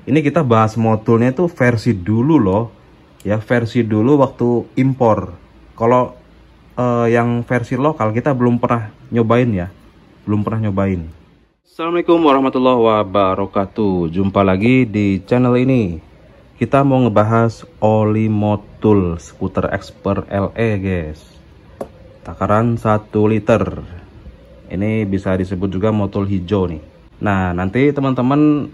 Ini kita bahas motornya itu versi dulu loh. Ya, versi dulu waktu impor. Kalau yang versi lokal kita belum pernah nyobain ya. Belum pernah nyobain. Assalamualaikum warahmatullahi wabarakatuh. Jumpa lagi di channel ini. Kita mau ngebahas oli motul skuter Expert LE guys. Takaran 1 liter. Ini bisa disebut juga motul hijau nih. Nah, nanti teman-teman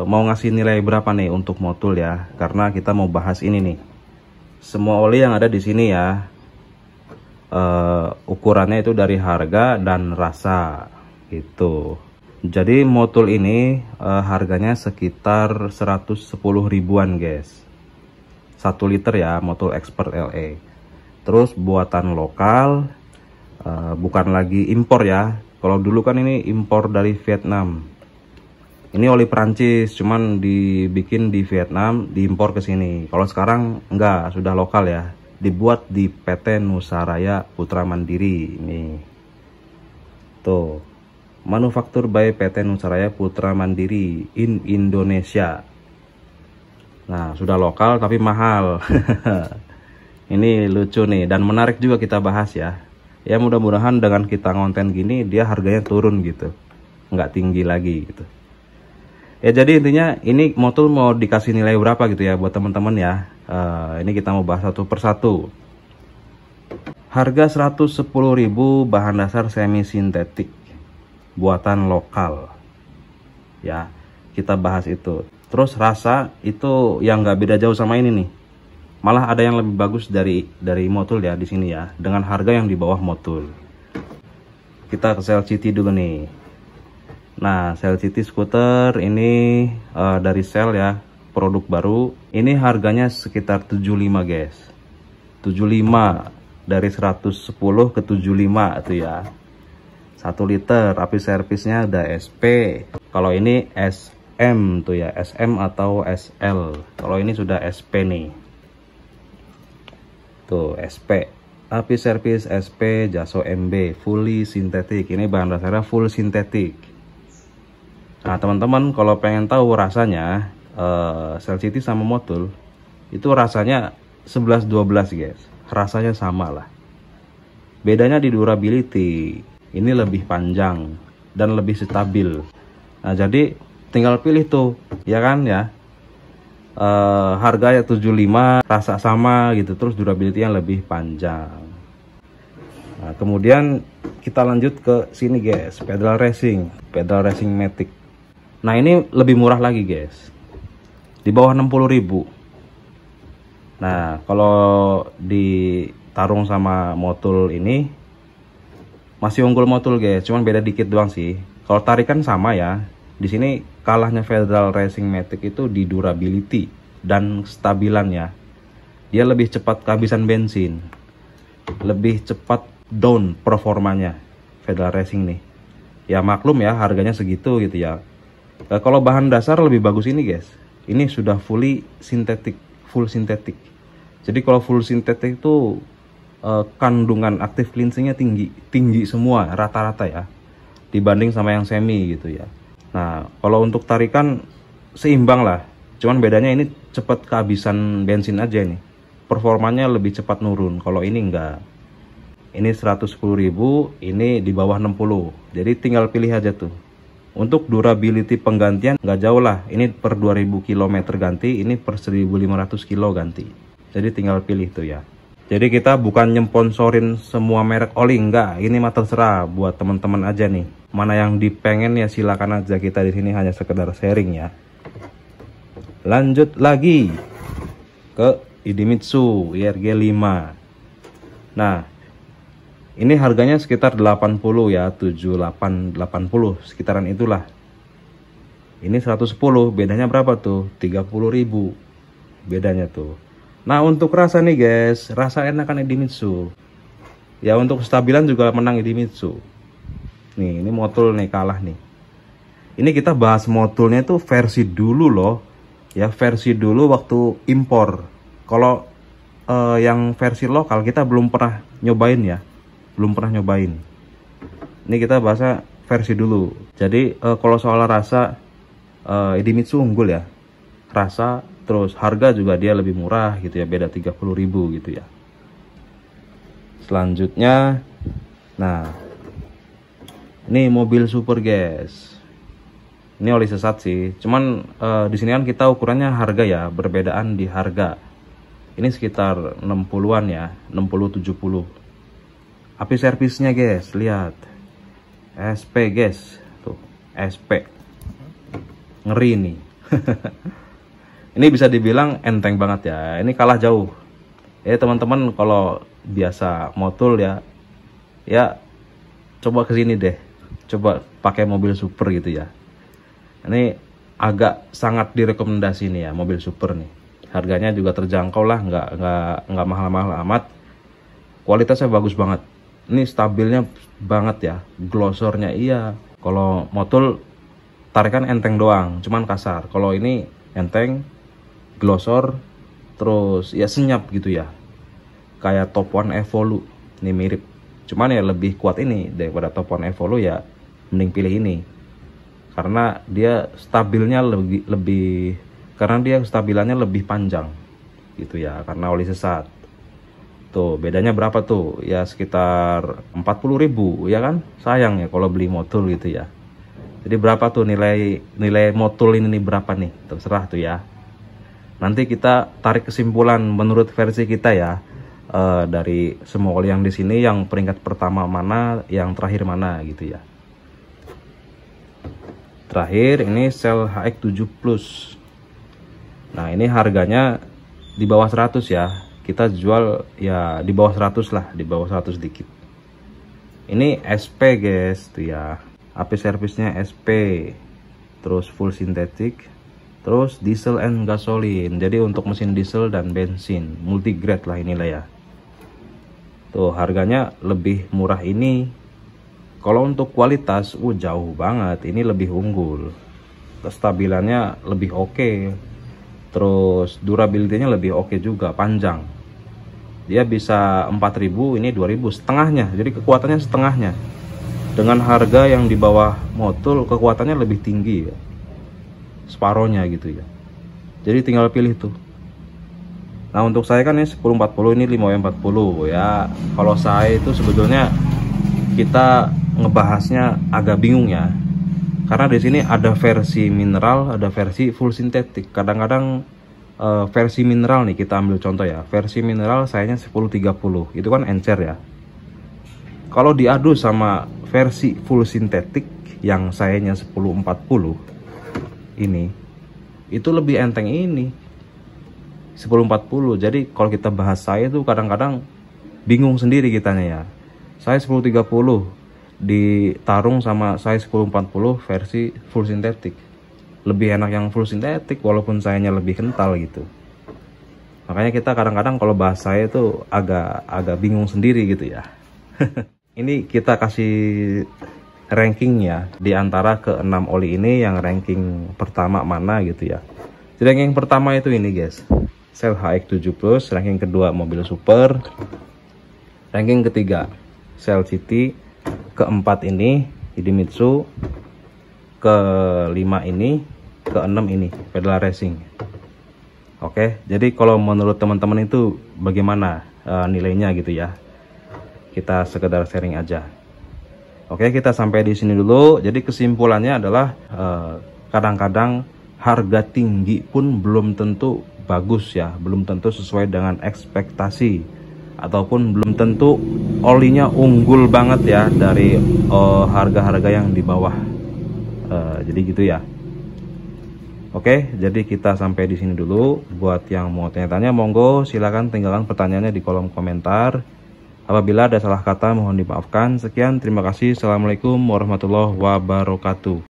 mau ngasih nilai berapa nih untuk motul ya, karena kita mau bahas ini nih. Semua oli yang ada di sini ya, ukurannya itu dari harga dan rasa gitu. Jadi motul ini harganya sekitar 110 ribuan guys. 1 liter ya, motul Expert LE. Terus buatan lokal, bukan lagi impor ya. Kalau dulu kan ini impor dari Vietnam. Ini oli Perancis, cuman dibikin di Vietnam, diimpor ke sini. Kalau sekarang enggak, sudah lokal ya. Dibuat di PT Nusaraya Putra Mandiri. Nih. Tuh. Manufaktur by PT Nusaraya Putra Mandiri in Indonesia. Nah, sudah lokal tapi mahal. Ini lucu nih dan menarik juga kita bahas ya. Ya mudah-mudahan dengan kita ngonten gini dia harganya turun gitu, nggak tinggi lagi gitu ya. Jadi intinya ini motul mau dikasih nilai berapa gitu ya buat teman-teman ya. Ini kita mau bahas satu persatu. Harga 110.000, bahan dasar semi sintetik buatan lokal ya, kita bahas itu. Terus rasa itu yang nggak beda jauh sama ini nih, malah ada yang lebih bagus dari motul ya di sini ya, dengan harga yang di bawah motul. Kita ke Cell City dulu nih. Nah, Cell City skuter ini dari Cell ya, produk baru. Ini harganya sekitar 75 guys. 75 dari 110 ke 75 itu ya. 1 liter, api servisnya ada SP. Kalau ini SM tuh ya, SM atau SL. Kalau ini sudah SP nih. Tuh SP, api servis SP Jaso MB fully sintetik. Ini bahan dasarnya full sintetik. Nah teman-teman kalau pengen tahu rasanya Cell City sama motul itu rasanya 11-12 guys, rasanya sama lah. Bedanya di durability, ini lebih panjang dan lebih stabil. Nah jadi tinggal pilih tuh ya kan ya. Harga ya 75, rasa sama gitu, terus durability yang lebih panjang. Nah, kemudian kita lanjut ke sini guys, pedal racing Matic. Nah ini lebih murah lagi guys, di bawah 60.000. Nah kalau ditarung sama motul ini masih unggul motul guys, cuman beda dikit doang sih. Kalau tarikan sama ya. Di sini kalahnya Federal Racing Matic itu di durability dan stabilannya. Dia lebih cepat kehabisan bensin, lebih cepat down performanya Federal Racing nih. Ya maklum ya harganya segitu gitu ya. Kalau bahan dasar lebih bagus ini guys. Ini sudah full sintetik. Jadi kalau full sintetik itu kandungan aktif cleansingnya tinggi semua rata-rata ya, dibanding sama yang semi gitu ya. Nah, kalau untuk tarikan seimbang lah. Cuman bedanya ini cepat kehabisan bensin aja nih. Performanya lebih cepat nurun. Kalau ini enggak. Ini 110.000, ini di bawah 60. Jadi tinggal pilih aja tuh. Untuk durability penggantian nggak jauh lah. Ini per 2000 km ganti, ini per 1500 kilo ganti. Jadi tinggal pilih tuh ya. Jadi kita bukan nyemponsorin semua merek oli, enggak. Ini mah terserah buat teman-teman aja nih. Mana yang dipengen ya silakan aja, kita di sini hanya sekedar sharing ya. Lanjut lagi ke Idemitsu IRG 5. Nah, ini harganya sekitar 80 ya, 78 80 sekitaran itulah. Ini 110, bedanya berapa tuh? 30.000 bedanya tuh. Nah untuk rasa nih guys, rasa enakan Idemitsu. Ya untuk stabilan juga menang Idemitsu. Nih ini motul nih kalah nih. Ini kita bahas motulnya itu versi dulu loh. Ya versi dulu waktu impor. Kalau yang versi lokal kita belum pernah nyobain ya. Belum pernah nyobain. Ini kita bahasa versi dulu. Jadi kalau soal rasa Idemitsu unggul ya. rasa, terus harga juga dia lebih murah gitu ya, beda 30.000 gitu ya. Selanjutnya, nah ini mobil super guys. Ini oli sesat sih, cuman di sini kan kita ukurannya harga ya, berbedaan di harga. Ini sekitar 60-an ya, 60-70. Api servisnya guys, lihat. SP guys, tuh SP. Ngeri nih. Ini bisa dibilang enteng banget ya. Ini kalah jauh. Ya teman-teman kalau biasa motul ya, ya coba kesini deh. Coba pakai mobil super gitu ya. Ini agak sangat direkomendasi nih ya, mobil super nih. Harganya juga terjangkau lah, nggak mahal-mahal amat. Kualitasnya bagus banget. Ini stabilnya banget ya, glossornya iya. Kalau motul tarikan enteng doang, cuman kasar. Kalau ini enteng, glossor, terus ya senyap gitu ya. Kayak Top One Evolu, ini mirip. Cuman ya lebih kuat ini daripada Top One Evolu ya, mending pilih ini. Karena dia stabilnya karena dia stabilannya lebih panjang gitu ya, karena oli sesat. Tuh bedanya berapa tuh ya, sekitar 40.000 ya kan. Sayang ya kalau beli motul gitu ya. Jadi berapa tuh nilai motul ini berapa nih, terserah tuh ya. Nanti kita tarik kesimpulan menurut versi kita ya, dari semua oli yang di sini, yang peringkat pertama mana, yang terakhir mana gitu ya. Terakhir ini Shell HX7 Plus. Nah ini harganya di bawah 100 ya. Kita jual ya di bawah 100 lah, di bawah 100 dikit. Ini SP guys tuh ya. Api servisnya SP. Terus full sintetik. Terus diesel and gasoline. Jadi untuk mesin diesel dan bensin, multi grade lah inilah ya. Tuh harganya lebih murah ini. Kalau untuk kualitas jauh banget. Ini lebih unggul. Kestabilannya lebih oke. Terus durability-nya lebih oke juga, panjang. Dia bisa 4.000, ini 2.000, setengahnya. Jadi kekuatannya setengahnya. Dengan harga yang di bawah motul, kekuatannya lebih tinggi ya. Separohnya gitu ya. Jadi tinggal pilih tuh. Nah untuk saya kan ini 1040, ini 5W40 ya. Kalau saya itu sebetulnya kita ngebahasnya agak bingung ya. Karena di sini ada versi mineral, ada versi full sintetik. Kadang-kadang versi mineral nih kita ambil contoh ya. Versi mineral sayanya 1030. Itu kan encer ya. Kalau diadu sama versi full sintetik yang sayanya 1040 ini, itu lebih enteng ini. 1040. Jadi kalau kita bahas saya tuh kadang-kadang bingung sendiri kitanya ya. Saya 1030 ditarung sama saya 1040 versi full sintetik. Lebih enak yang full sintetik walaupun sayanya lebih kental gitu. Makanya kita kadang-kadang kalau bahas saya itu agak bingung sendiri gitu ya. Ini kita kasih ranking ya, di antara ke-6 oli ini yang ranking pertama mana gitu ya. Jadi ranking pertama itu ini guys, Shell HX7 Plus. Ranking kedua mobil super. Ranking ketiga Shell GT. Keempat ini Idemitsu. Kelima ini, keenam ini Pedal Racing. Oke, jadi kalau menurut teman-teman itu bagaimana nilainya gitu ya? Kita sekedar sharing aja. Oke, kita sampai di sini dulu. Jadi kesimpulannya adalah kadang-kadang harga tinggi pun belum tentu bagus ya, belum tentu sesuai dengan ekspektasi. Ataupun belum tentu olinya unggul banget ya dari harga-harga yang di bawah. Jadi gitu ya. Oke, jadi kita sampai di sini dulu. Buat yang mau tanya-tanya, monggo silakan tinggalkan pertanyaannya di kolom komentar. Apabila ada salah kata mohon dimaafkan. Sekian, terima kasih. Assalamualaikum warahmatullahi wabarakatuh.